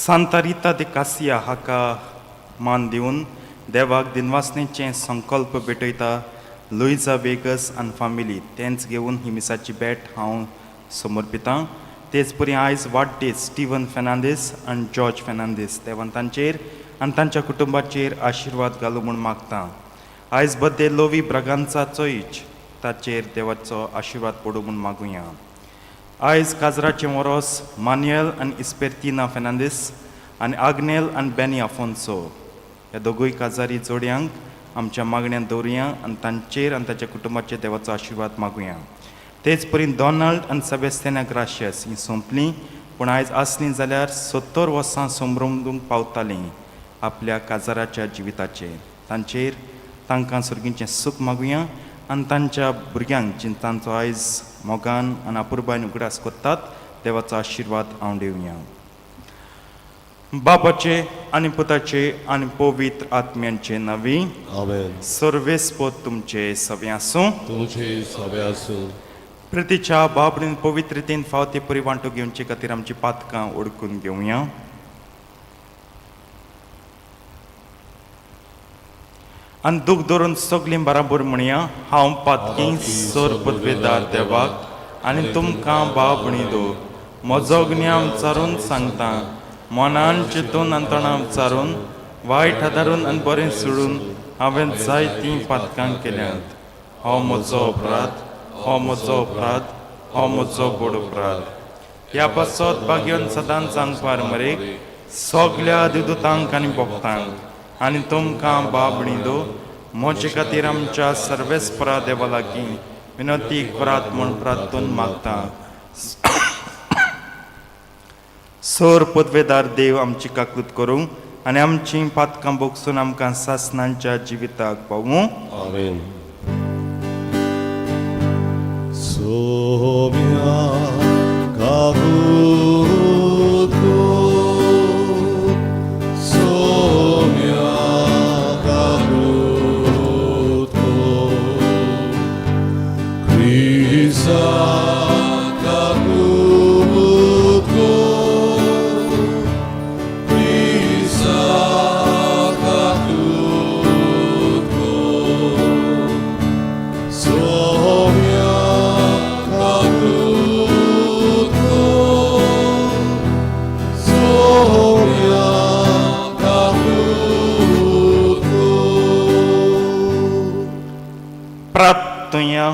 Santa Rita de Cassia हाका मान दिवन देवाक दिनवासनेचे संकल्प भेटयता लुइजा वेगस आनी फामिली तेंच घेवन ही मिसाची भेट हांव समर्पितां. तेच परी आयज वाडदीस स्टीवन फेर्नांदीस आनी जॉर्ज फेर्नांदीस देवान तांचेर आनी तांच्या कुटुंबाचेर आशिर्वाद घालूं म्हूण मागतां. आयज बर्थडे लोवी ब्रागांचा चोयच ताचेर देवाचो आशिर्वाद पडूं म्हूण मागुया. आयज काजराचें वरोस मान्युएल आनी इस्पेर्तिना फेर्नांदीस आनी आग्नेल आनी बेनी आफोन्सो ह्या दोगूय काजारी जोडयांक आमच्या मागण्यांत दवरुया आनी तांचेर आनी ताच्या कुटुंबाचेर देवाचो आशिर्वाद मागुया. तेच परी डॉनाल्ड आनी सेबेस्टिना ग्राशियस ही सोंपलीं पूण आयज आसलीं जाल्यार 70 वर्सां समरुंदूंक पावतालीं आपल्या काजाराच्या जिविताचेर. तांकां सुर्गीचें सूख मागुया आनी तांच्या भुरग्यांक जी तांचो आयज मोगान आनी अपुर्बायन उगडास कोत्तात देवाचो आशिर्वाद हांव दिवया. बापाचे आनी पुताचे आनी पवित्र आत्म्यांचे नवी आमेन. सर्वेस्पोत तुमचे सवे आसूं. तुमचे सवे आसूं. प्रितीच्या बाबडीन पवित्र रितीन फावती परी वांटो घेवचे खातीर आमची पातकां ओळखून घेवया. आनी दूख धरून सगलीं बराबर म्हणया. हांव पातकी सोर पदवेदार देवाक आनी तुमकां बाब भणिदो म्हजो ज्ञान विचारून सांगता. मनान चिंतून आनी तोंडां विचारून वायट आदारून आनी बरें सोडून हांवें जायतीं पातकां केल्यांत. हो म्हजो अपराध, हो म्हजो अपराध, हो म्हजो गोड अपराध. ह्या पासत भाग्योन सदांच सांगपार मरेक सगल्या दिदूतांक आनी भक्तांक आनी तुमकां बाब भणिदो म्हजे खातीर आमच्या सर्वेस्परा देवा लागीं विनंती करात म्हूण प्रार्थून मागता. सोर पदवेदार देव आमची काकूत करूं आनी आमची पातकां भोगसून आमकां सासणांच्या जिविताक पावूं. आमेन. सोम्या काकूत सोम्या काकूत क्रिसा प्रार्थया.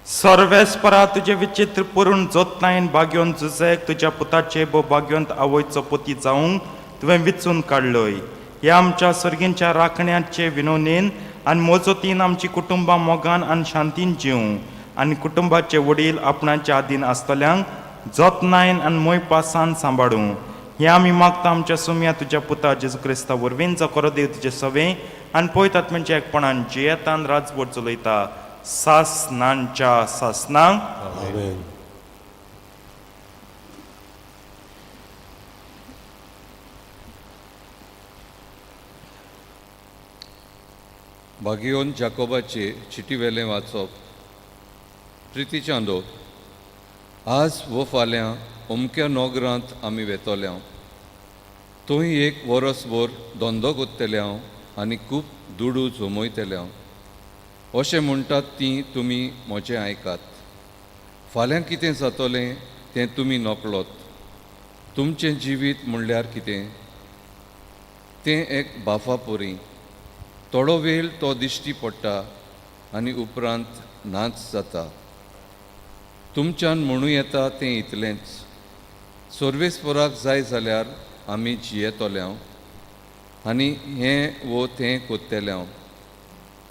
सर्वेस्परा तुझे विचित्र पुरून जोतनायन भाग्योन झुजेक तुज्या पुताचे बो भाग्योंत आवयचो पोती जावंक तुवें विचून काडलोय. ह्या आमच्या सर्गींच्या राखण्याचे विनोनेन आनी मोजोतीन आमची कुटुंबां मोगान आनी शांतीन जिवूं आनी कुटुंबाचे वडील आपणाच्या आदीन आसतल्यांक जोतनायन आनी मोयपासान सांबाळूं. हें आमी मागता आमच्या सुम्या तुज्या पुता जेजू क्रिस्ता वरवीं जो खरो देव तुजे सवे आनी पळयतात म्हणजे एकपणान जियेतान राजभर चलयता सासनांच्या सासनांक. आमेन. भागियोन जाकोबाचे चिटी वेलें वाचप. प्रिती चांदो, आज वो फाल्यां अमक्या नोगरांत आमी वेतोले हांव थंय एक वर्सभर धंदो कोत्तेले हांव आनी खूब दुडू जमयतले हांव अशें म्हणटात ती तुमी म्हजें आयकात फाल्यां कितें जातलें तें तुमी नकळोत तुमचें जिवीत म्हणल्यार कितें तें एक बाफा पोरी थोडो वेळ तो दिश्टी पडटा आनी उपरांत नाच जाता तुमच्यान म्हणू येता तें इतलेंच सर्वेस्पराक जाय जाल्यार आमी जियेतोले हांव आनी हें वो तें कोत्तेले हांव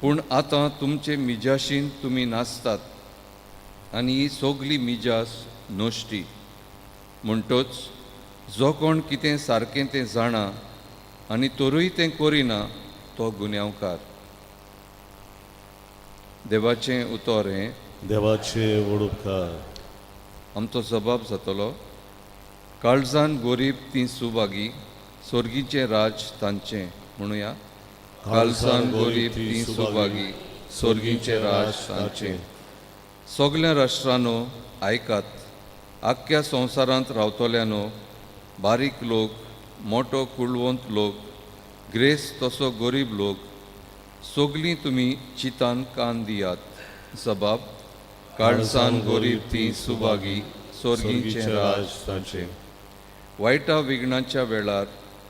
पूण आतां तुमचे मिजाशीन तुमी नाचतात आनी ही सोगली मिजास नोश्टी म्हणटोच जो कोण कितें सारकें तें जाणा आनी तोरूय तें करिना तो गुन्यांवकार देवाचें उतर हें देवाचे वडुपकार आमचो जबाब जातलो काळजान गोरीब ती सुभागी स्वर्गीचें राज तांचें म्हणुया काळजान गोरीब ती सुभागी स्वर्गीचें राज तांचें सगल्या राष्ट्रांनो आयकात आख्ख्या संवसारांत रावतल्यानो बारीक लोक मोठो कुळवंत लोक ग्रेस तसो गरीब लोक सगलीं तुमी चितान कान दियात जबाब काळजान गोरीब ती सुभागी स्वर्गीचें राज तांचें वायटा विघ्नाच्या वेळार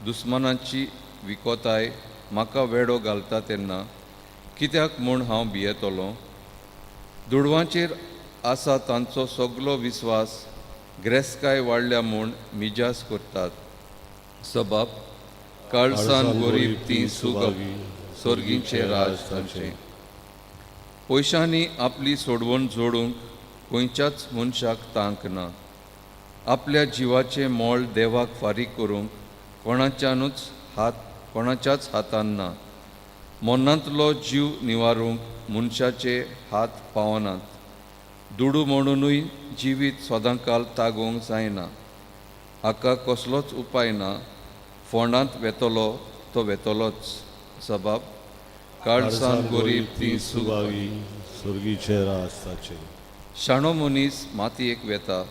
दुस्मानाची विकोताय म्हाका वेडो घालता तेन्ना कित्याक म्हूण हांव भियेतलों दुडवांचेर आसा तांचो सगलो विस्वास ग्रेसकाय वाडल्या म्हूण मिजास करतात जबाब काळजान गोरीब ती सुभागी स्वर्गीचें राज तांचें पयशांनी आपली सोडवण जोडूंक खंयच्याच मनशाक तांक ना आपल्या जिवाचें मोल देवाक फारीक करूंक कोणाच्याच हातान ना मनांतलो जीव निवारूंक मनशाचे हात पावनात दुडू म्हणूनय जिवीत सदांकाल तागोवंक जायना हाका कसलोच उपाय ना फोंडांत वेतलो तो वेतलोच जबाब काळजान गोरीब ती सुभागी स्वर्गीचे राज तांचें शाणो मनीस मातयेक वेता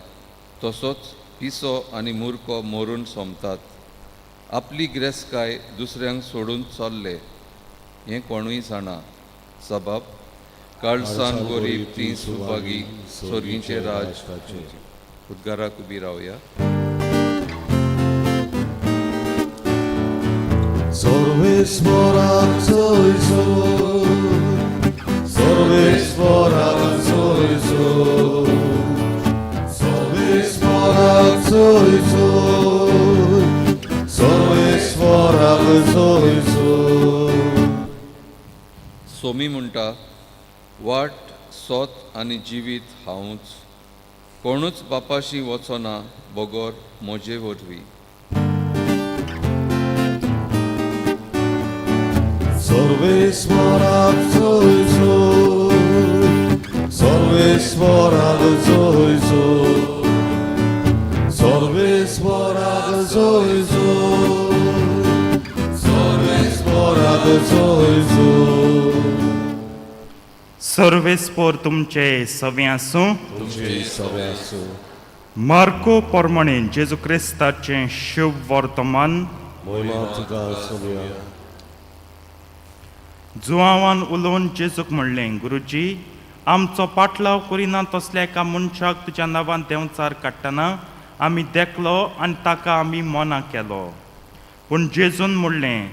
तसोच पिसो आनी मुर्खो मरून सोमतात आपली ग्रेसकाय दुसऱ्यांक सोडून चल्ले हें कोणूय जाणा जबाब काळजान गोरीब ती सुभागी स्वर्गीचें राज तांचें उद्गाराक उबी रावया Sorvesporak soy Sorvesporak soy Sorvesporak soy Sorvesporak soy Somi म्हणटा वाट सोत आनी जिवीत हांवूच कोणूच बापाशी वचना बगोर म्हजे वरवीं Sorvesporak soy Sorvesporak soy Sorvesporak soy Sorvesporak soy सर्वेस्पोर तुमचे सव्यासू तुमचे सव्यासो मार्को प्रमाणे जेजू क्रिस्ताचें शुभ वर्तमान महिमा तुका सगळ्या जुआवान उलोवन जेजूक म्हणलें गुरुजी आमचो पाटलाव करिना तसल्या एका मनशाक तुज्या नांवान देंवचार काडटना आमी देखलो आनी ताका आमी मना केलो पूण जेजून म्हणलें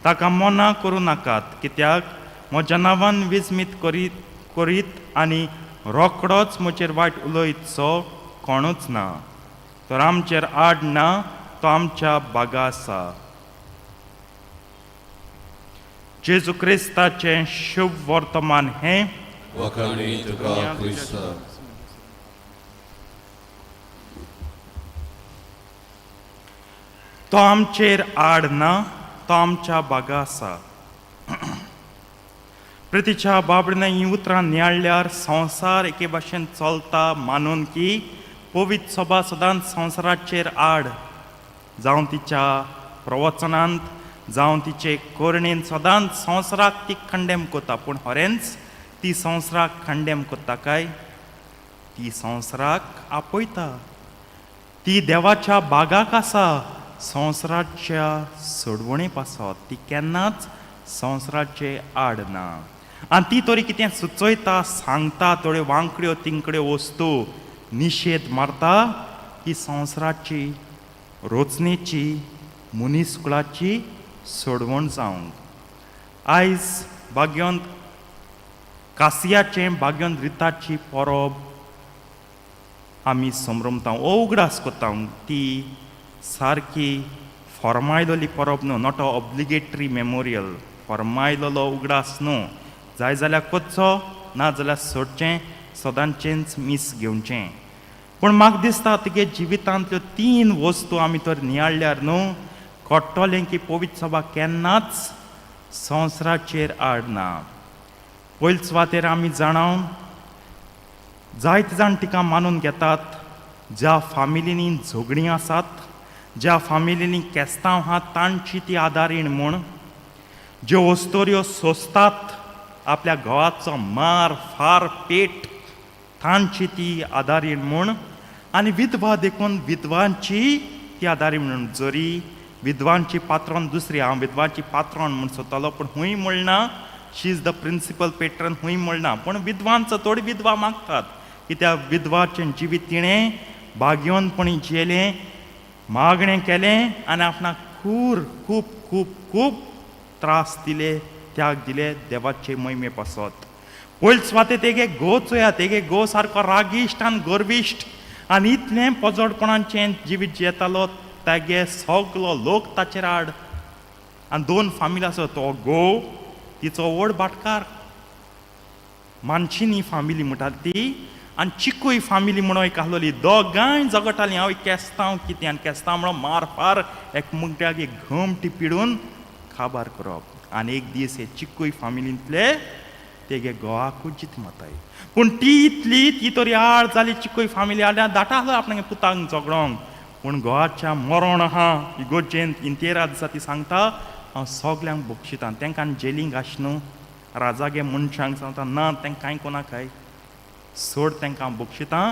ताका मना करूं नाकात कित्याक म्हज्या नांवान विस्मीत करीत आनी रोखडोच म्हजेर वायट उलयतसो कोणूच ना तर आमचेर आड ना तो आमच्या बागा आसा जेजू क्रिस्ताचें शुभ वर्तमान हें वखाणी तुका क्रिस्ता तो आमचेर आड ना तो आमच्या बागा आसा प्रतीच्या बाबडीन ही उतरां नियाळ्यार संवसार एके भाशेन चलता मानून की पवित्र सभा सदांच संवसाराचेर आड जावं तिच्या प्रवचनांत जावं तिचे कोरणेन सदांच संवसाराक ती खंडेम कोता पूण खरेंच ती संवसाराक खंडेम कोता काय ती संवसाराक आपयता. ती देवाच्या बागाक आसा, संवसाराच्या सोडवणे पासत. ती केन्नाच संवसाराचे आड ना. आनी ती तरी कितें सुचयता, सांगता, थोड्यो वांकड्यो तिंकड्यो वस्तू निशेध मारता, ही संवसाराची रोचणेची मनीसकुळाची सोडवण जावंक. आयज भाग्यवंत कासियाचें भाग्यवंत रिताची परब आमी संभ्रमता, उगडास कोत्ता. ती सारकी फॉर्मायलोली परब न्हू, नॉट अ ऑब्लिगेटरी मेमोरियल. फॉर्मायलोलो उगडास न्हू. जाय जाल्यार कोचो, ना जाल्यार सोडचें, सदांचेंच मीस घेवचें. पूण म्हाका दिसता तुगे जिवितांतल्यो 3 वस्तू आमी तर नियाळ्ळ्यार न्हू, कट्टोलें की पवित्र सभा केन्नाच संवसाराचेर आड ना. पयले सुवातेर आमी जाणाव जायते जाण तिका मानून घेतात. ज्या फामिलींनी झगडीं आसात, ज्या फामिलींनी केस्तांव आहात, तांची ती आदारीण म्हूण. ज्यो वस्तोऱ्यो सोंसतात, आपल्या घोवाचो मार फार पेट, तांची ती आदारीण म्हूण. आनी विधवा देखून विधवांची ती आदारीण म्हणून. जरी विधवांची पात्रोन दुसरी, हांव विधवाची पात्रोन म्हूण सोदतालो, पूण हूंय म्हणना शी इज द प्रिंसिपल पेट्रन, हूंय म्हणना. पूण विधवांचो थोडी विधवा मागतात, कित्याक विधवाचें जिवीत तिणें भाग्यवंतपणी जियेलें, मागणें केलें आनी आपणाक खूब खूब खूब खूब त्रास दिले, त्याग दिले देवाचे महिमे पासत. पयले सुवाते तेगे घो चोया, तेगे घो सारको रागिश्ट आनी गर्विश्ट आनी इतलें पोजोडपणाचें जिवीत जियेतालो. तेगे सगलो लोक ताचेर आड. आनी 2 फामिली आसा, तो घो, तिचो व्हड भाटकार. मानशिनी फामिली म्हणटाली ती, आनी चिकूय फामिली म्हणून एक आहलोली. दोगांय झगडटालीं, हांव केस्तांव कितें, आनी केस्तांव म्हणून मार फार एकमुगड्याक एक घमटी पिडून खाबार करप. आनी एक दीस हे चिकूय फामिलींतले तेगे घोवाकूच जित माताय. पूण ती इतली, ती तरी आड जाली चिकूय फामिली आल्या, दाटालो आपणागे पुताक झगडोंक. पूण घोवाच्या मरण आहा इगोजेन 13 दिसा ती सांगता, हांव सगल्यांक बक्षितां. तांकां जेलींक आश न्हू, राजागे मनशांक सांगता, ना तांकां कांय कोनाकाय, सोड तांकां हांव बक्षितां,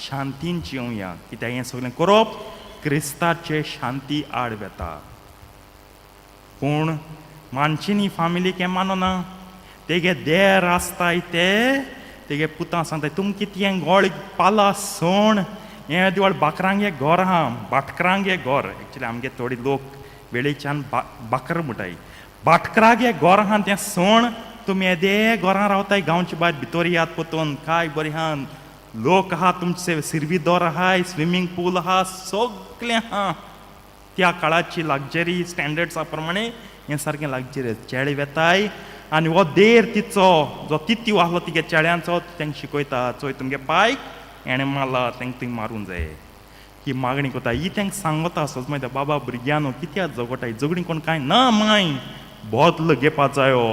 शांतीन जिवया. कित्याक हें सगलें करप क्रिस्ताचे शांती आड वेता. पूण मानशिनी फामिली हें मानना. तेगे देर आसताय तेगे पुतां सांगताय, तुमकां कितें गोळ पाला सोण, हें दिवाळ बाकरांगे घर आहा, भाटकरांगे घर. एक्चुली आमगे थोडे लोक वेळेच्यान बाकर म्हणटाय. भाटकरागे घर आहा तें सोण, तुमी येदे घरां रावताय, गांवचे भायर भितर यात पोतून, काय बरें आहा, लोक आहा तुमचे, सिरवीदोर आहाय, स्विमींग पूल आहा, सगलें आहा. त्या काळाची लग्जरी स्टँडर्ड्सा प्रमाणे हें सारकें लग्जरी. चेडे वेताय आनी हो देर तिचो जो तित्यो आहलो तिगे चेड्यांचो, तांकां शिकयता, चोय तुमगे पायक हेणें मारला, तांकां तुवें मारूंक जाय. ही मागणी कोता, ही तांकां सांगता सोजमायता, बाबा भुरग्यानो कित्याक झगडटाय, झगडीं कोण कांय ना माय, बोदलो घेवपा जायो,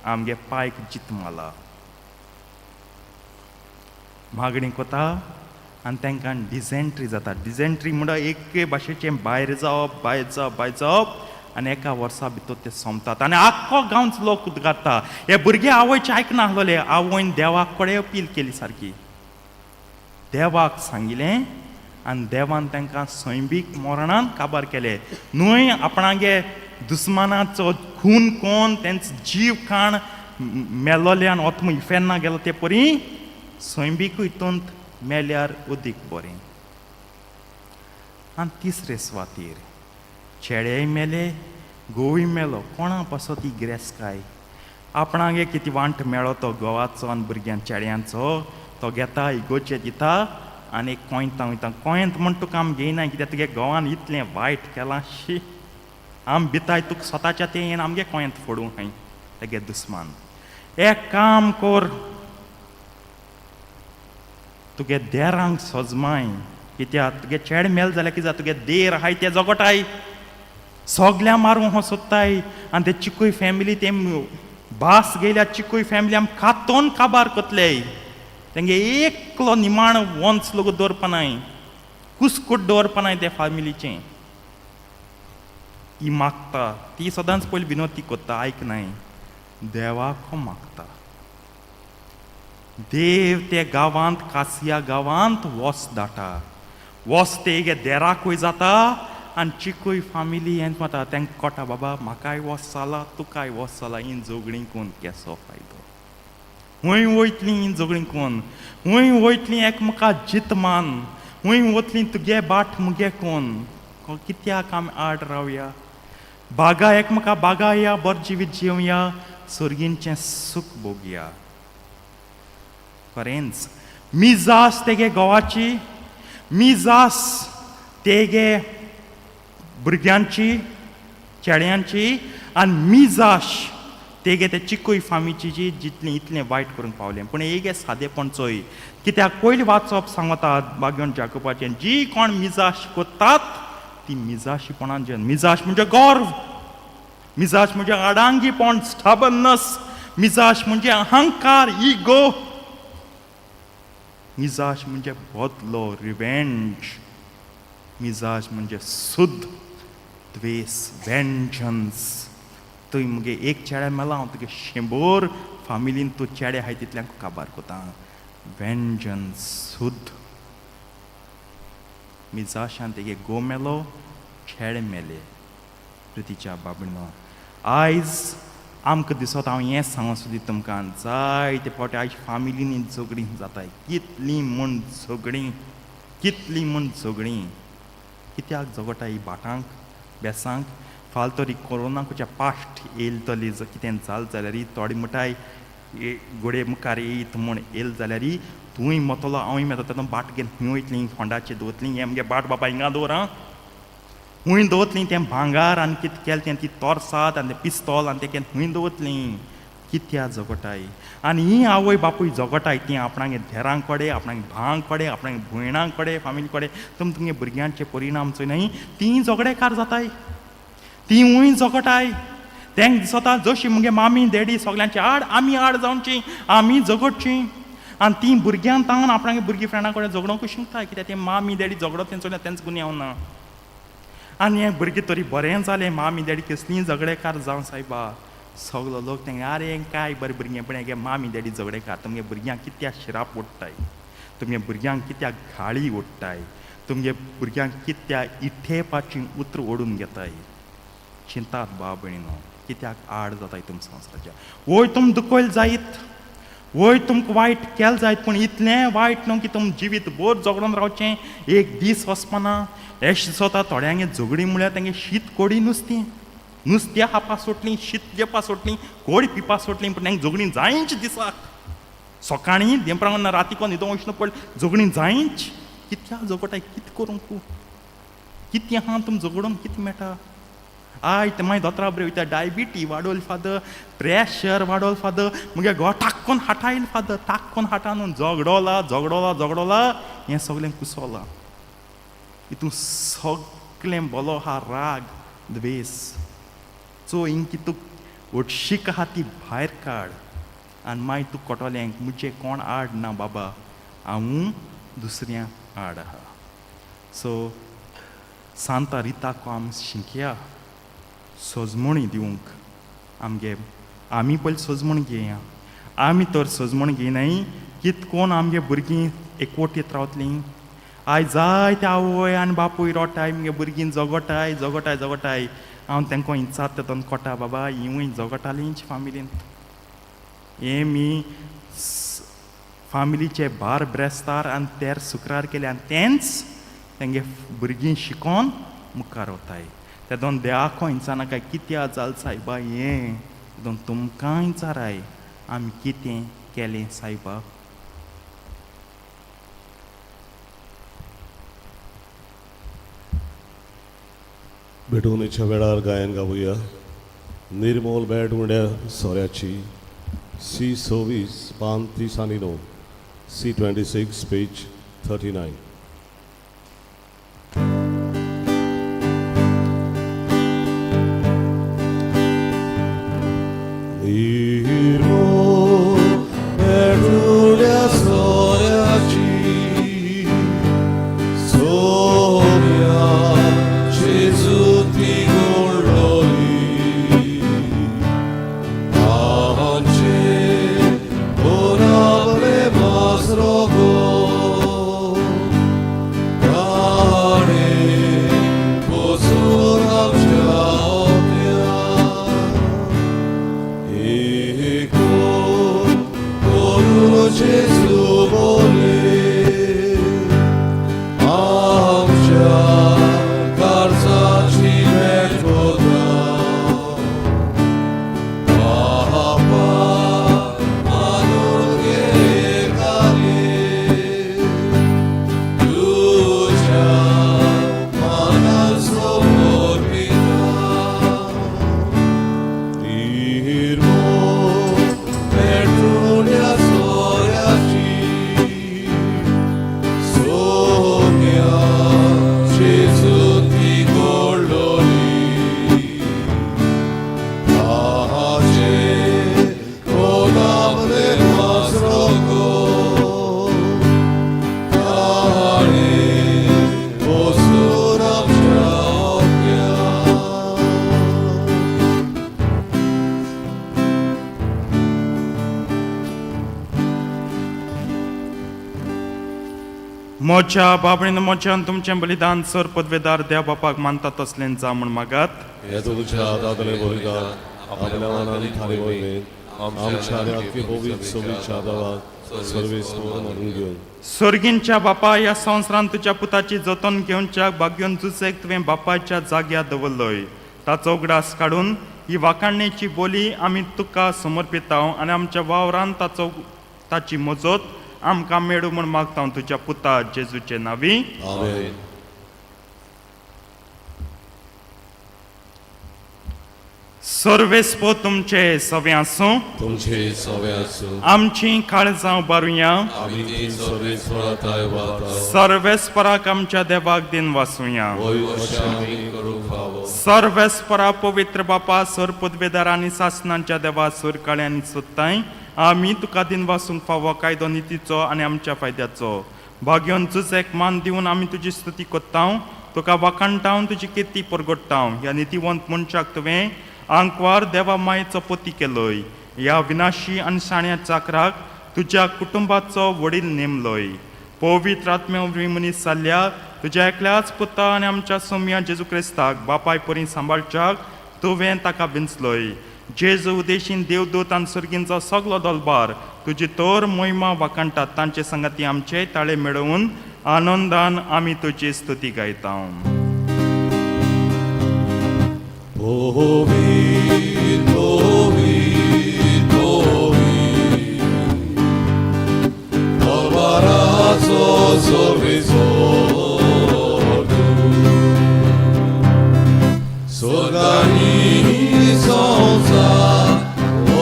आमगे पायक जित मारला. मागणी कोता आनी तांकां डिसेंट्री जाता. डिसेंट्री म्हणल्यार एके भाशेचें भायर जावप, भायर जावप, भायर जावप, आनी एका वर्सा भितर ते सोंपतात. आनी आख्खो गांवचो लोक उदगारता. हे भुरगे आवयचें आयकना आहलोले. आवयन देवाक कडेन अपील केली सारकी. देवाक सांगिलें आनी देवान तांकां सैमीक मरणान काबार केलें. न्हय आपणागे दुस्मानाचो खून कोन्न तेंचो जीव खाण मेलोल्यान ओतम इफेन्ना गेलो ते परी सैमीकूय हितूंत मेल्यार उदीक बरें. आनी तिसरे सुवातेर चेडेय मेले, घोवूय मेलो. कोणा पासो ती गिरेस्काय. आपणागे कितें वांट मेळो तो घोवाचो आनी भुरग्यां चेड्यांचो, तो घेता, इगोचे दिता आनी कोयंता वयता. कोयंत म्हण तुका आमी घेयनाय, कित्याक तुगे घोवान इतलें वायट केलां. शी, आमी भिताय तुका स्वताच्या तें येवन आमगे कोयंत फोडूंक हाय तेगे दुस्मान. एक काम कोर, तुगे देरांक सोजमाय, कित्याक तुगे चेड मेल जाल्यार कितें जाता, तुगे देर आहाय ते जगटाय, सगल्या मारूंक हो सोदताय. आनी ते चिकूय फॅमिली ते भास गेल्या चिकूय फॅमिली आमी कातोन काबार कोतले. तेंगे एकलो निमाण वंच लोक दवरपानाय, कुसकूट दवरपानाय त्या फॅमिलीचें. ही मागता, ती सदांच पयली विनोती कोत्ता, आयकनाय, देवाक मागता. देव ते गांवांत कासिया गांवांत वोस धाडटा वोस तेगे देराकूय जाता आनी चिकूय फामिली हें वता तांकां कोटा बाबा म्हाकाय वोस जाला तुकाय वोस जाला ही जोगणी कोण केसो फायदो हूंय वयतलीं ही जोगणी कोण हूंय वयतलीं एकमेका जीत मान हूंय वतलीं तुगे बाट मुगे कोण कित्याक आमी आड रावया बागा एकमेका बागा या बर जिवीत जिवया सुर्गींचें सूख भोगया Friends, मिजास तेगे गोवाची मिजास तेगे भुरग्यांची चेड्यांची आनी मिजास तेगे ते चिकूय फामीची जी जितलें इतलें वायट करून पावलें पूण हेगे सादेपण चोय कित्याक पयलीं वाचप सांगतात बागेवन जाकोबाचें जी कोण मिजास कोत्तात ती मिजाशीपणान जे मिजास म्हणजे गौरव मिजास म्हणजे आडांगीपण स्टाबनस मिजास म्हणजे अहंकार इगो मिजाज म्हणजे बदलो रिवेंज मिजाज म्हणजे सुद्ध द्वेस वेंजन्स तुवें मुगे एक चेड्या मेला हांव तुगे 100 फामिलीन तूं चेडे आहाय तितल्यांक काबार कोता वेंजन्स सुद्ध मिजाशान तेगे गो मेलो चेडे मेले प्रितीच्या बाबणो आयज आमकां दिसता हांव हें सांगो सोदी तुमकां जायते फावटी आयज फामिलींनी झगडीं जाताय कितलीं म्हूण झगडीं कित्याक झगडटाय ही भाटांक बेसांक फाल तरी कोरोनाच्या पास्ट येयलतली कितें जाल जाल्यार थोडे म्हणटाय घोडे मुखार येयत म्हूण येयल जाल्यार तुंय मतलो हांवूय मेळटा तेन्ना बाट घेवन खंय वयतलीं फोंडाचेर दवरतलीं हें मगे बाट बाबा हिंगा दवर आं हूंय दवरतलीं तें भांगार आनी कितें केलें तें ती तोरसाद आनी तें पिस्तोल आनी तें हूंय दवरतलीं कित्या झगटाय आनी ही आवय बापूय झगटाय ती आपणागे धेरां कडेन आपणागे भावांक कडेन आपणागे भयणां कडेन फामिली कडेन तुमगे भुरग्यांचे परिणाम चोयनाय तीं झगडेकार जाताय तीं हूंय झगटाय तांकां दिसता जशी मुगे मामी डॅडी सगल्यांची आड जावची आमी झगडचीं आनी तीं भुरग्यांक तावन आपणागे भुरगीं फ्रेंडां कडेन झगडोंकूय शिकताय कित्याक तें मामी डॅडी झगडो तें चोयल्यार तेंच गुन्यांव ना आनी हें भुरगें तरी बरें जालें मामी डॅडी कसलीं झगडेकार जावं सायबा सगलो लोक तेंगे आरे काय बरें भुरगेंपण हेगे मामी डॅडी झगडेकार तुमगे भुरग्यांक कित्याक शिराप ओडटाय तुमगे भुरग्यांक कित्याक घाळी ओडटाय तुमगे भुरग्यांक कित्याक इठेपाचीं उतर ओडून घेताय चिंतात बा भयणीनो कित्याक आड जाताय तुम संवसाराच्या वोय तुम दुखोयल जायत वोय तुमकां वायट केलें जायत पूण इतलें वायट न्हू की तुम जिवीत भर झगडून रावचें एक दीस वचपाना एश दिसता थोड्यांगे झगडी म्हळ्यार तेंगे शीत कोडी नुस्त्या खावपा सोडलीं शीत जेवपा सोडलीं कोडी पिवपा सोडलीं पूण तेंगे झगडी जायच दिसाक सकाळीं देंपरां राती कोण न्हिदो वचना पडलें झगडी जायच कित्याक झगडटाय कितें करूंक कितें आहा तुम झगडून कितें मेळटा आय ते मागीर दोतोरा बरें वयता डायबिटी वाडोल फादर प्रेशर वाडोल फादर मुगे घोवा टाक्कोन हाटायल फादर टाक्कोन हाटा न्हू झगडोला हें सगलें कुसोलां हितून सगलें बोलो आहा राग द्वेस सो इंक तूं ओटशीक आहा ती भायर काड आनी मागीर तूं कोटोल्यांक मुजे कोण आड ना बाबा हांव दुसऱ्यांक आड आहा सो सांता रिताको आमी शिंकया सोजमणी दिवंक आमी पयलीं सोजमण घेया आमी तर सोजमण घेयनाय कितकोन आमगे भुरगीं एकवटीत रावतलीं आयज जायते आवय आनी बापूय रोटाय मुगे भुरगीं झगडटाय हांव तांकां इंचात तेतून कोटा बाबा हिंवूय झगडटालींच फामिलींत हें मी फामिलीचे बार ब्रेस्तार आनी तेर सुक्रार केले आनी तेंच तेंगे भुरगीं शिकोन मुखार वताय तेदोन देवाको इंचानाकाय कित्या जाल सायबा हें तेदोन तुमकां इंचाराय आमी कितें केलें सायबा भेटवणीच्या वेळार गायन गावुया निर्मोल भेट म्हणल्या सोऱ्याची C26 पान 39 C26 पेज 39 Ave मोच्या बाबळीन मोच्यान तुमचें बलिदान सर पदवेदार देव बापाक मानता तसलें जा म्हूण मागात. हे तुझ्या दादले बलिदान आपल्या मनान थारी वयले आमच्या आणि आख्खे पवित्र सोबीच्या देवाक सर्वेस मरून घेवन स्वर्गींच्या बापा ह्या संवसारांत तुज्या पुताची जतन घेवच्या भाग्योन जुसेक तुवें बापाच्या जाग्यार दवरलोय. ताचो उगडास काडून ही वाखाणणेची बोली आमी तुका समर्पितांव आनी आमच्या वावरांत ताची मजत आमकां मेळू म्हूण मागता तुज्या पुता जेजूचे नांवी. आमेन. सर्वेस्पो तुमचे सवे आसूं. तुमचे सवे आसूं. आमची काळजां बारुया. आमी ती सर्वेस्वराताय वाता सर्वेस्पराक आमच्या देवाक दिन वासुया. होय अशें आमी करूंक फावो. सर्वेस्परा पवित्र बापा सर पदवेदार आनी सासणांच्या देवा सर काळे आनी सोदताय आमी तुका दिन वासूंक फावो कायदो नितीचो आनी आमच्या फायद्याचो भाग्योन तुजेक मान दिवन आमी तुजी स्तुती कोत्ता. तुका वाखाणटाव तुजी किर्ती परगट्टाव. ह्या नितीवंत मनशाक तुवें आंकवार देवा मायेचो पोती केलोय. ह्या विनाशी आनी शाण्या चाकराक तुज्या कुटुंबाचो वडील नेमलोय. पवित्र आत्म्या मनीस जाल्ल्या तुज्या एकल्याच पुता आनी आमच्या सोम्या जेजू क्रिस्ताक बापाय परी सांबाळच्याक तुवें ताका बिंचलोय. जेजू उदेशीन देवदूत आनी सर्गींचो सगलो दलबार तुजी तोर मोहिमा वाखाणटात. तांचे संगती आमचे ताळे मेळोवन आनंदान आमी तुजी स्तुती गायता. Povit, povit, povit, Alvarazo sorrisordu, Sordani sonza,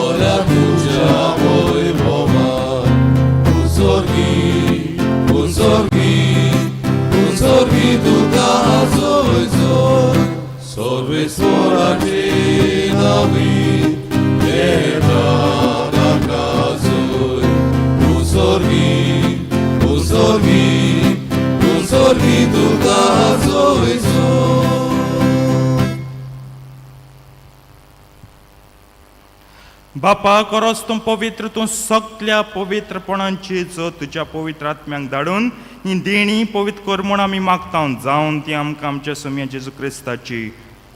ora tuja voi voma, un sorgi tu caso e sor. Sorves orace David, eta da casoi, un sorgi tu caso e बापा करोस तूं पवित्र तूं सगल्या पवित्रपणांची जो तुज्या पवित्र आत्म्यांक धाडून ही देणी पवित्र कर म्हूण आमी मागता. जावन ती आमकां आमच्या सोम्या जेजू क्रिस्ताची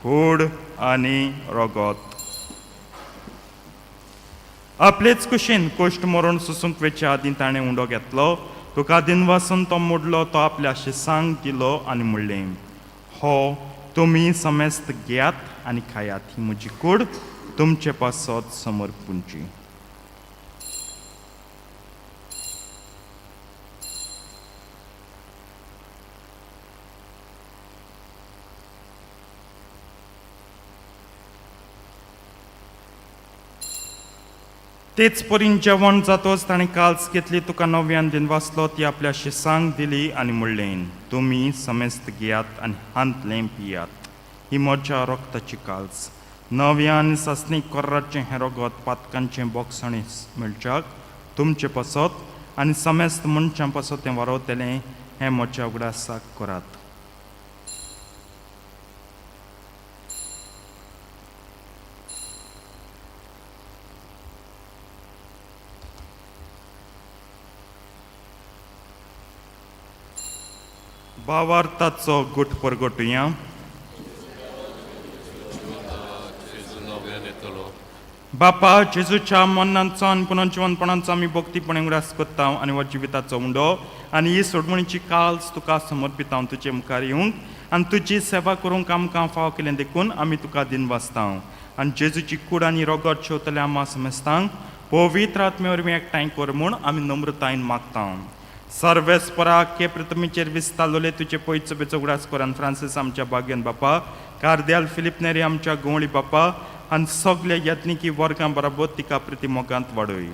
कूड आनी रगत. आपलेच कुशीन कोश्ट मरून सुसूंक वेच्या आदीं ताणें उंडो घेतलो. तुका दिन वासून तो मोडलो. तो आपल्या शिसांक दिलो आनी म्हणलें, हो तुमी समेस्त घेयात आनी खायात. ही म्हजी कूड तुमचे पासत समर्पूंची. तेच परीन जेवण जातोच ताणें काल्स घेतली. तुका नव्यान दिन वाचलो. ती आपल्या शिसांक दिली आनी म्हणलें, तुमी समेस्त घेयात आनी हांतलें पियात. ही म्हज्या रोगताची काल्स. नव्यान सासणी कोर्राचें हें रगत पातकांचें बोगसणें मेळच्याक तुमचें पासत आनी समेस्त मनशां पासत तें वारोवतलें हें म्हज्या उगडासाक करात. भावार्थाचो गुट परगटुया. बापा जेजूच्या मरणांचो आनी पुनर्जिवनपणांचो आमी भक्तीपणे उगडास कोत्ता आनी हो जिविताचो उंडो आनी ही सोडमणीची काल्स तुका समर्पिता. तुजे मुखार येवंक आनी तुजी सेवा करूंक आमकां फाव केलें देखून आमी तुका दिन वाचता. आनी जेजूची कूड आनी रगत शेवतले आमा समेस्तांक पवित्र आत्मे वरवीं एकठांय कर म्हूण आमी नम्रतायेन मागता. सर्वेस्पराक के प्रथमेचेर विस्तारलोले तुजे पयचो बेचो उगडास कर. आनी फ्रांसीस आमच्या भाग्यन बापा, कार्दियाल फिलिप नेरी आमच्या गोवळी बापा आनी सगळे यत्निकी वर्गां बरोबर तिका प्रतिमोगांत वाडय.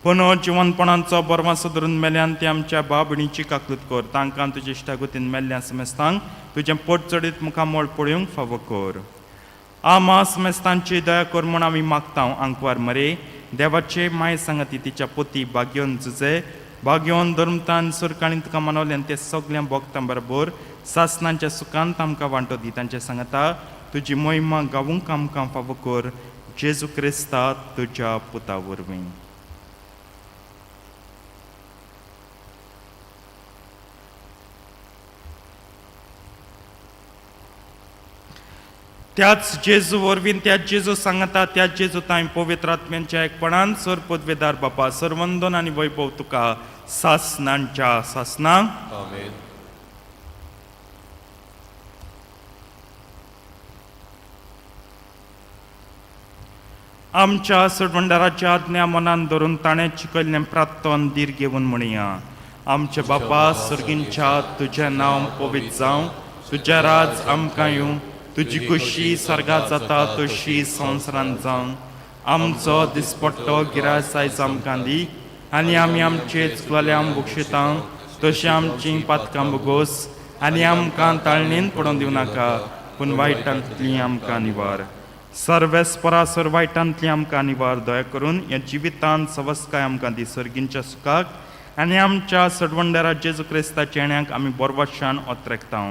पुनर्जिवनपणांचो बरवासो धरून मेल्यान ते आमच्या बाबणीची काकलूत कर. तांकां तुजे इश्टागतीन मेल्ल्या समेस्तांक तुजें पोट चडीत मुखामोळ पळोवंक फावो कर. आमा समेस्तांची दया कर म्हूण आमी मागता. आंकवार मरे देवाचे माय सांगती तिच्या पोती भाग्योन जुजे भाग्योन धर्मतान सुरकाळीन तुका मनवलें ते सगळ्या भक्तां बरोबर सासणांच्या सुखांत आमकां वांटो दी. तांच्या सांगता तुजी मोहिमा गावूंक आमकां फावो कर. जेजू क्रिस्ता तुज्या पुता वरवीं. त्याच जेजू वरवीं त्याच जेजू सांगता त्याच जेजू ताई पवित्र आत्म्यांच्या एकपणान सर पदवेदार बापा सर्वंदन आनी वैभव तुका सासनांच्या सासनांक आमेन. आमच्या सडवंडाराच्या आज्ञा मनान धरून ताणें चिकल्लें प्रार्थन दीर घेवन म्हणया. आमचे बापा सर्गींच्या तुजें नांव पवित्र जावं, तुजें राज आमकां येवं, तुजी कुशी सर्गात जाता तशी संवसारांत जावं. आमचो दिसपट्टो गिराय आयज आमकां दी आनी आमी आमचे चुकलेल्यांक बक्षिता तशी आमची पातकां बगोस आनी आमकां ताळणेन पडोवन दिवं नाका पूण वायटांतली आमकां निवार. सर्वेस्परासर वायटांतली आमकां निवार दया करून या जिवितांत सवस्काय आमकां दी सर्गींच्या सुखाक आनी आमच्या सडवंडारा जेजू क्रिस्ताच्या येण्याक आमी बोरवाशान ओत्रेकता.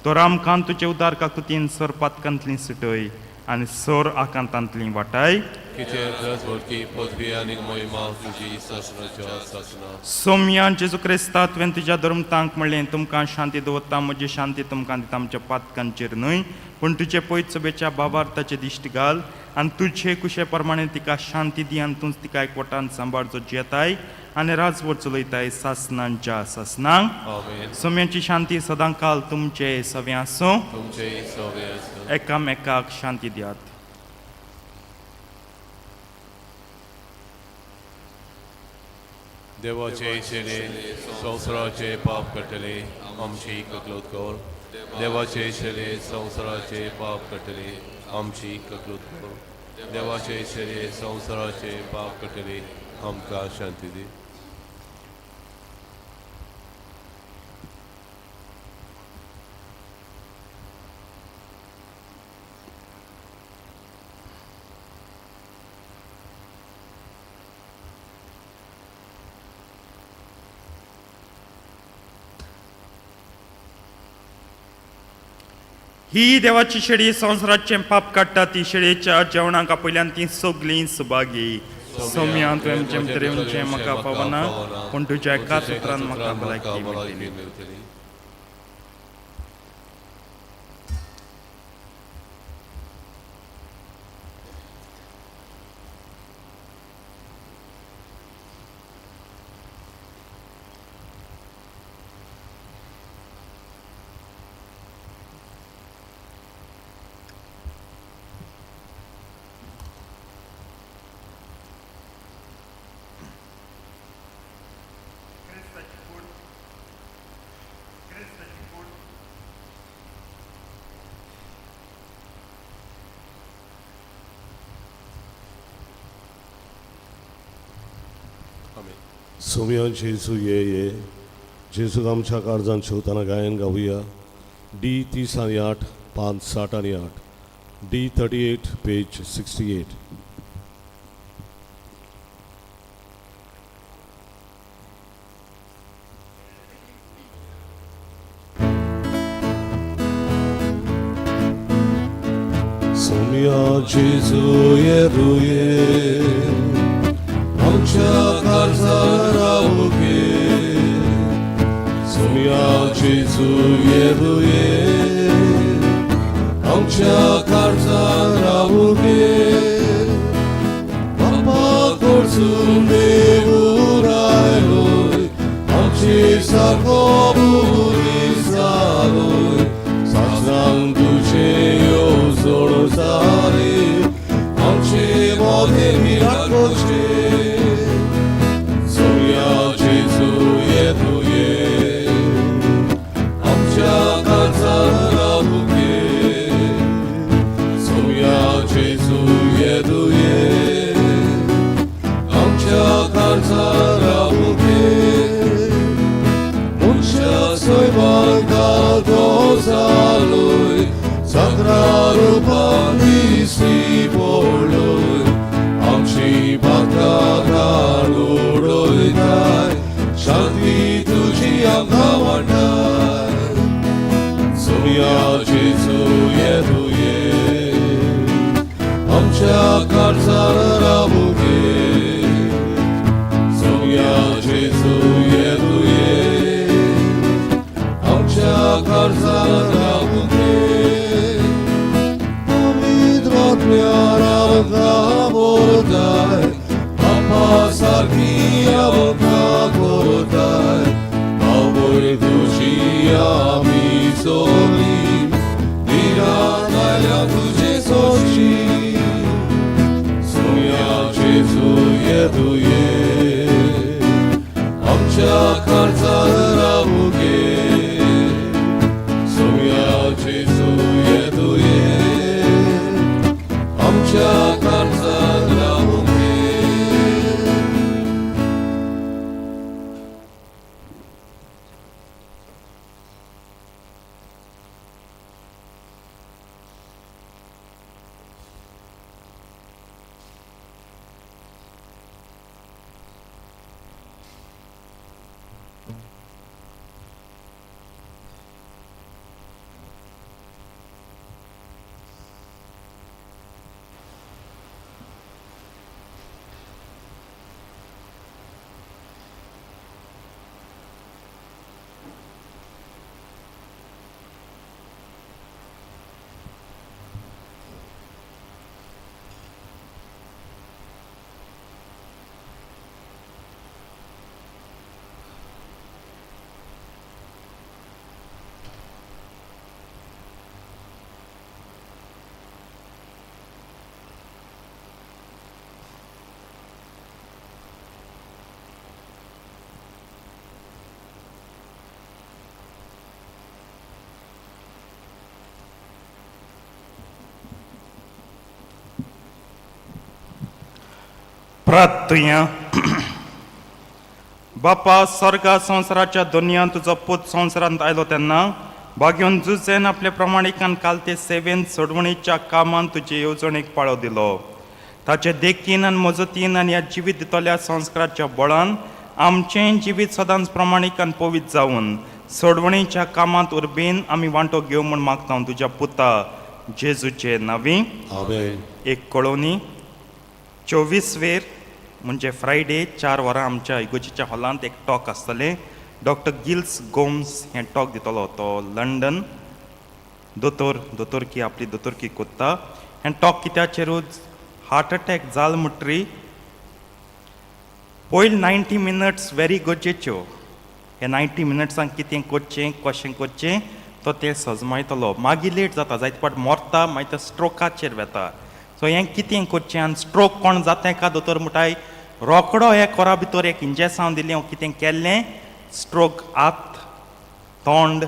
तर आमकां तुजे उदार काकुतीन सर पातकांतली सुटय आनी सर आकांतांतली वाटाय. Kicie rozwórki podwijanie mojma ludzi sasnacia sasna. Soumya जेजू क्रिस्ता तुवें तुज्या धर्मतांक म्हणलें तुमकां शांती दवरता म्हजी शांती तुमकां दिता आमच्या पातकांचेर न्हय पूण तुजे पयत सभेच्या बाबार्थाचे दिश्ट घाल आनी तुजे कुशे प्रमाणे तिका शांती दी आनी तूंच तिका एकवटान सांबाळचो जेताय आनी राजवट चलयताय सासनांच्या सासनांक. Amen. सौम्याची शांती सदां काल तुमचे सवे आसूं. तुमचे सवे असो. एकामेकाक शांती दियात. देवाचे शेणे संवसाराचे पाप कटले आमची ककलूत कर. देवाचे शेणे संवसाराचे पाप कटले आमची ककलूत कर. देवाचे शेणे संवसाराचे पाप कटले आमकां शांती दी. ही देवाची शेळी संवसाराचे पाप काडटा ती शेळयेच्या जेवणाक आपयल्यान ती सगळीं सुभागी. सौम्या तुवें जेमतरेंचें म्हाका पावना पूण तुज्या एकाच उतरान म्हाका भलायकी मेळटली. सोमिया जेजू ये जेजू आमच्या काळजांत शेवताना गायन गावुया. D30 आणि 8 5 7 आणि 8 D38 पेज 68. सोमिया जेजू येरुये आमच्या काळजांत रावुगे. सोमिया जेजू येरुये आमच्या काळजांत रावुगे. बापा कडसून देव आयलोय आमचे सारको भुली जालोय. सासनांक तुजे येवजण जाली आमचे मोगे मिराकोचे. सोमिया जेजू येरुये आमच्या काळजांत रावुगे. सोमिया जेजू येरुये आमच्या काळजांत रावुगे. मनशा सोयबांक गालतो जालोय सगळा रूपान दिसली पडलोय. आमची बाकां उडयताय शांती तुजी आमकां वाटाय. सोमिया जेजू येरुये आमच्या काळजांत रावुगे. सोमिया जेजू येरुये आमच्या काळजांत रावुगे. korutaj, Pałboj tuzi ami soli, Dira tudzie soci, Sonia Jezuję duje, Amcia karca rabugie, Sonia Jezuję duje, Amcia karca rabugie. प्रार्थया बापा स्वर्गा संवसाराच्या दुनियांत तुजो पूत संवसारांत आयलो तेन्ना बागेवन झुजेन आपल्या प्रमाणिकान कालते सेवेन सोडवणीच्या कामान तुजे येवजणेक पाळो दिलो ताचे देखीन आनी मजतीन आनी ह्या जिवीत दितल्या संस्काराच्या बळान आमचें जिवीत सदांच प्रमाणीक आनी पवित्र जावन सोडवणीच्या कामांत उर्बेन आमी वांटो घेवं म्हूण मागता हांव तुज्या पुता जेजूचे नांवी आमेन. एक कळोनी 24 वेर म्हणजे फ्रायडे 4 वरां आमच्या इगोजीच्या हॉलांत एक टॉक आसतलें. डॉक्टर गिल्स गोम्स हें टॉक दितलो. तो लंडन दोतोरकी आपली दोतोरकी कोत्ता. हें टॉक कित्याचेरूच हार्ट अटॅक जाल म्हणटरी पयलीं 90 मिनट्स व्हेरी गरजेच्यो. हे 90 मिनट्सांक कितें करचें कशें करचें तो ते सजमायतलो. मागीर लेट जाता जायते फावट मरता मागीर तो स्ट्रोकाचेर वेता. सो हें कितें करचें आनी स्ट्रोक कोण जाता काय दोतोर म्हणटाय रोकडो हे कोरा भितर एक इंजेक्शन दिलें कितें केल्लें स्ट्रोक हात तोंड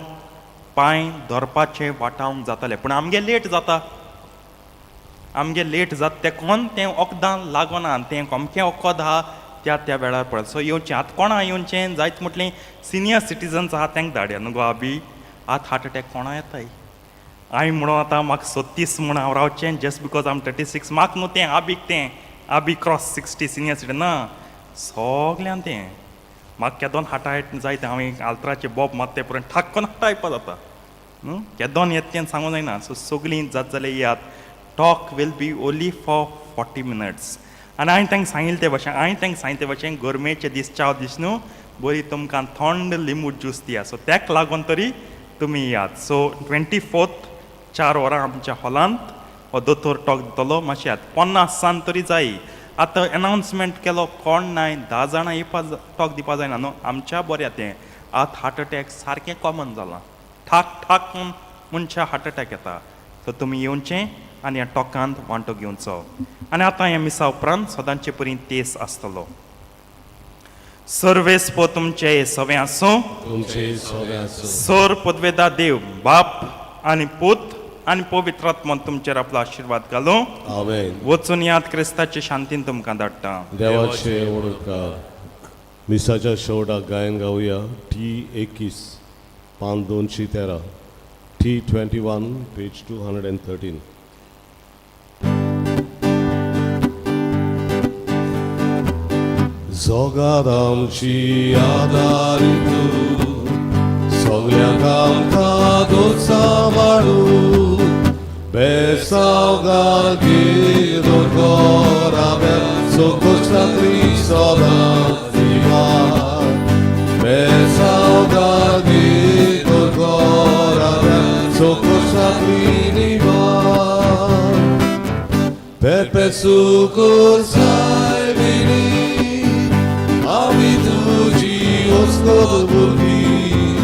पांय धरपाचें वाटावंक जातालें. पूण आमगे लेट जाता. आमगे लेट जाता तें कोण तें वखदां लागना. तें अमकें वखद आहा त्या वेळार पळय. सो येवचें आतां कोणा येवचें जायत म्हटलें सिनियर सिटीजन्स आहा तेंक धाडया न्हू गो आबी. आतां हार्ट अटॅक कोणा येताय. हांवें म्हणून आतां म्हाका 36 म्हूण हांव रावचें जस्ट बिकॉज आम 36 म्हाका न्हू तें आबी क्रॉस 60 सिनियर सिटीजन ना सगळ्यान तें म्हाका केदोन हाटायट जायते हांवें आल्त्राचे बॉब मात ते पर्यंत ठाक्कन हाटायपा जाता न्हू केदोन येत तें सांगूं जायना. सो सगळीं जात जाल्यार याद talk will be only for 40 minutes. आनी हांवें तांकां सांगिल्लें ते भशेन गरमेचे दीस चाव दीस न्हू बरी तुमकां थंड लिंबू ज्यूस दिया. सो ताका लागून तरी तुमी याद. सो 24th 4 वरां आमच्या हॉलांत हो दोतोर टॉक दितलो. मातशें याद 50 सान तरी जाय. आतां एनावन्समेंट केलो कोण नाय 10 जाणां येवपा टॉक दिवपा जायना न्हू. आमच्या बऱ्या तें आतां हार्ट अटॅक सारकें कॉमन जालां. ठाक मनशां हार्ट अटॅक येता. सो तुमी येवचें आनी ह्या टॉकांत वांटो घेवचो. आनी आतां ह्या मिसा उपरांत सदांचे परी तेस आसतलो. सर्वेस्पो तुमचे सवें आसूं. तुमचे सवें आसूं. सोर पदवेदा देव बाप आनी पूत आनी पवित्र आत्मन तुमचेर आपलो आशिर्वाद घालूं. आमेन. वचून याद क्रिस्ताचे शांतीन तुमकां धाडटा. देवाचे ओळखा. मिसाच्या शेवटाक गायन गावया T21 पान 213 T21 पेज 213. जोगाद आमची आदारी तूं सगळ्यांक आमकां दोन सांबाळू बेसावगार घेवन घोराब्यार सोकोशात्री सदांच निवार. बेसावगार घेवन घोराब्यार सोकोशात्री निवार. Pepe sucur sai vini, ami Gospodu burki,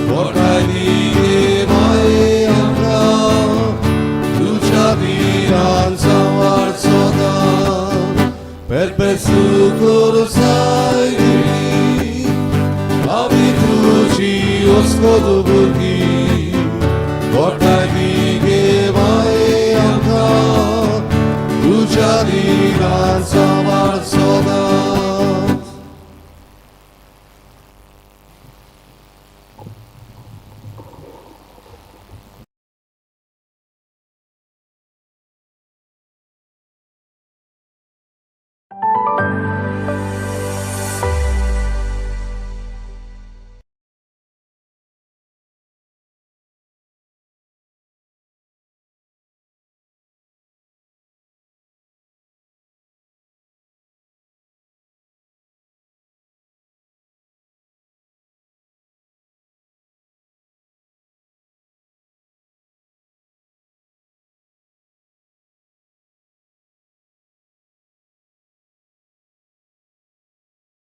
portajnike moje amra, ducha diran samar soda, perpetuo sai, ami tuci Gospodu burki.